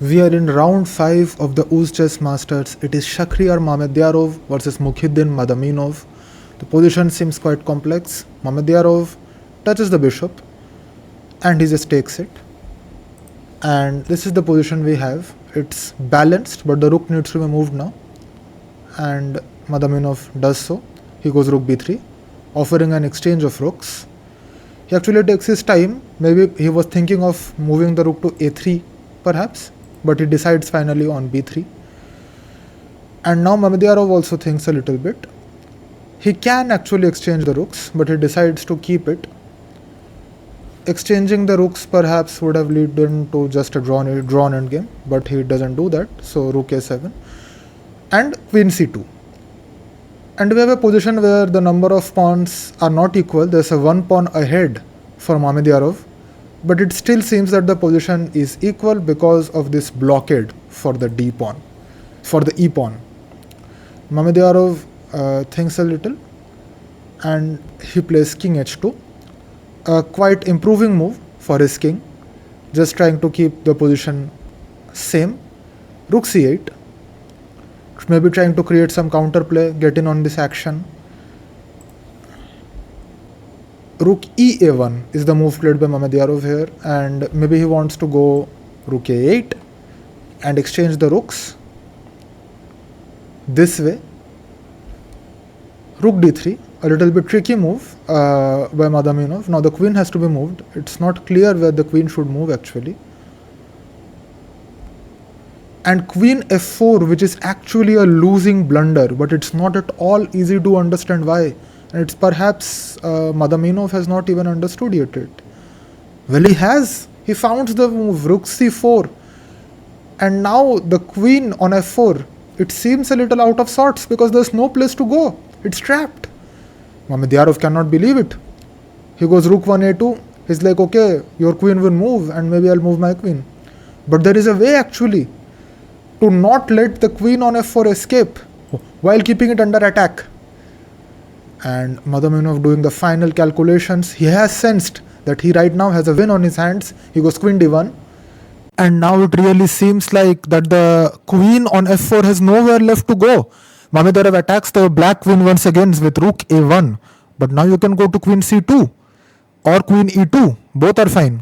We are in round 5 of the UzChess Masters. It is Shakhriyar Mamedyarov versus Mukhiddin Madaminov. The position seems quite complex. Mamedyarov touches the bishop and he just takes it. And this is the position we have. It's balanced, but the rook needs to be moved now. And Madaminov does so. He goes rook b3, offering an exchange of rooks. He actually takes his time. Maybe he was thinking of moving the rook to a3 perhaps, but he decides finally on b3. And now Mamedyarov also thinks a little bit. He can actually exchange the rooks, but he decides to keep it. Exchanging the rooks perhaps would have led to just a drawn endgame, but he doesn't do that. So rook a7 and queen c2. And we have a position where the number of pawns are not equal. There's a one pawn ahead for Mamedyarov, but it still seems that the position is equal because of this blockade for the d pawn, for the e pawn. Mamedyarov thinks a little and he plays king h2, a quite improving move for his king, just trying to keep the position same. Rook c8, maybe trying to create some counterplay, get in on this action. Rook e1 is the move played by Mamedyarov here, and maybe he wants to go rook a8 and exchange the rooks this way. Rook d3, a little bit tricky move by Madaminov. Now the queen has to be moved. It's not clear where the queen should move actually. And queen f4, which is actually a losing blunder, but it's not at all easy to understand why. And it's perhaps Madaminov has not even understood yet it. Well, he has. He found the move rook c4, and now the queen on f4. It seems a little out of sorts because there's no place to go. It's trapped. Mamedyarov cannot believe it. He goes rook 1a2. He's like, okay, your queen will move and maybe I'll move my queen. But there is a way actually to not let the queen on f4 escape while keeping it under attack. And Madaminov doing the final calculations. He has sensed that he right now has a win on his hands. He goes queen d1. And now it really seems like that the queen on f4 has nowhere left to go. Mamedyarov attacks the black queen once again with rook a1. But now you can go to queen c2 or queen e2. Both are fine.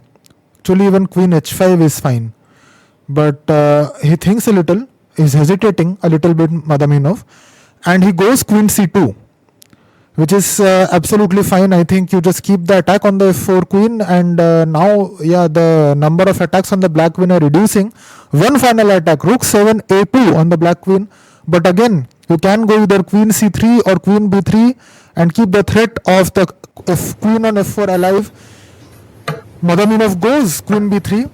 Actually even queen h5 is fine. But he thinks a little. He's hesitating a little bit, Madaminov. And he goes queen c2, which is absolutely fine. I think you just keep the attack on the f4 queen, and now the number of attacks on the black queen are reducing. One final attack, rook 7 a2 on the black queen, but again you can go either queen c3 or queen b3 and keep the threat of the queen on f4 alive. Madaminov goes queen b3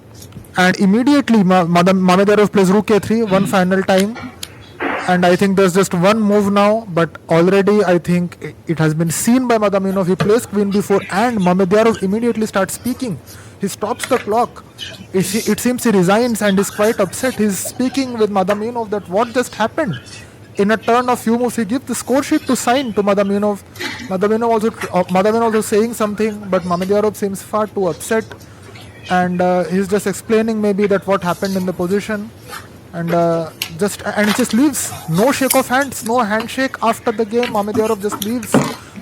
and immediately Mamedyarov plays rook a3 one final time. And I think there's just one move now, but already I think it has been seen by Madaminov. He plays queen b4 and Mamedyarov immediately starts speaking. He stops the clock. It seems he resigns and is quite upset. He's speaking with Madaminov that what just happened. In a turn of few moves, he gives the score sheet to sign to Madaminov. Madaminov also saying something, but Mamedyarov seems far too upset. And he's just explaining maybe that what happened in the position. And he just leaves. No shake of hands, no handshake after the game. Mamedyarov just leaves.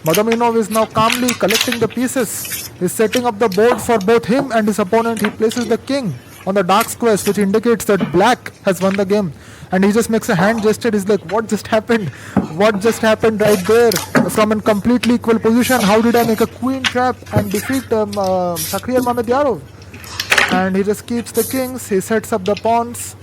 Madaminov is now calmly collecting the pieces. He's setting up the board for both him and his opponent. He places the king on the dark squares, which indicates that black has won the game. And he just makes a hand gesture. He's like, what just happened? What just happened right there? From a completely equal position, how did I make a queen trap and defeat Shakhriyar Mamedyarov? And he just keeps the kings. He sets up the pawns.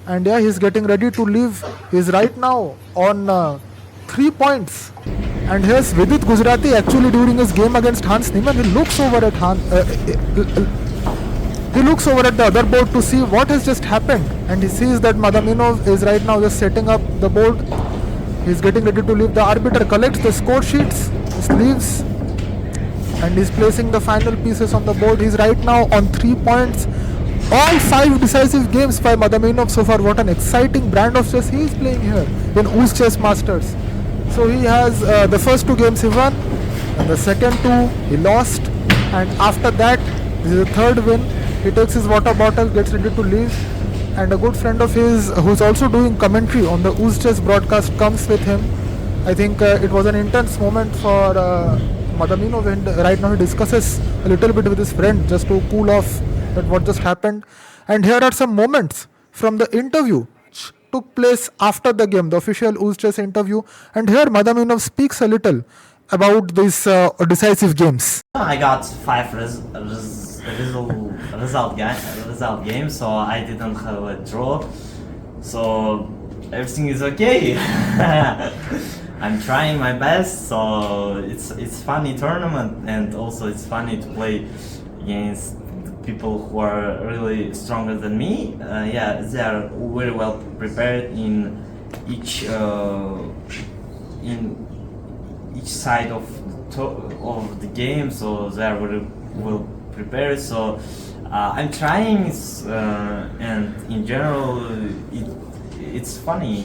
And he's getting ready to leave. He's right now on 3 points. And here's Vidit Gujrati actually during his game against Hans Niemann. He looks over at the other board to see what has just happened. And he sees that Madaminov is right now just setting up the board. He's getting ready to leave. The arbiter collects the score sheets, just leaves. And he's placing the final pieces on the board. He's right now on 3 points. All 5 decisive games by Madaminov so far. What an exciting brand of chess he is playing here in UzChess Masters. So he has the first 2 games he won, and the second 2 he lost, and after that this is the third win. He takes his water bottle, gets ready to leave. and a good friend of his who's also doing commentary on the UzChess broadcast comes with him. I think it was an intense moment for Madaminov, and right now he discusses a little bit with his friend just to cool off at what just happened. And here are some moments from the interview which took place after the game, the official UzChess interview. And here Madaminov speaks a little about these decisive games. I got five result games, so I didn't have a draw. So everything is okay. I'm trying my best, so it's funny tournament, and also it's funny to play against people who are really stronger than me. Yeah, they are very well prepared in each side of the game, so they are very well prepared. So I'm trying, and in general, it's funny.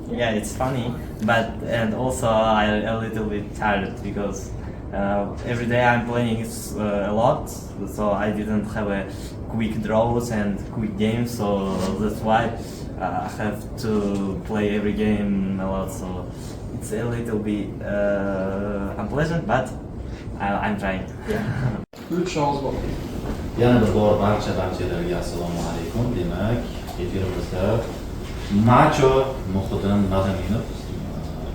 Yeah, it's funny, but and also I'm a little bit tired because every day I'm playing a lot, so I didn't have a quick draws and quick games, so that's why I have to play every game a lot. So it's a little bit unpleasant, but I'm trying. Yana bir bor barchalarga assalomu alaykum. Demak, efirimizda Macho, Mukhiddin, Madaminov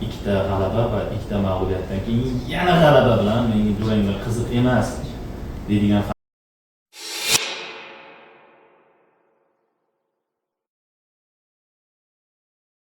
ikkita g'alaba va ikkita mag'lubiyatdan keyin yana g'alaba bilan menga duranglar qiziq emas deydigan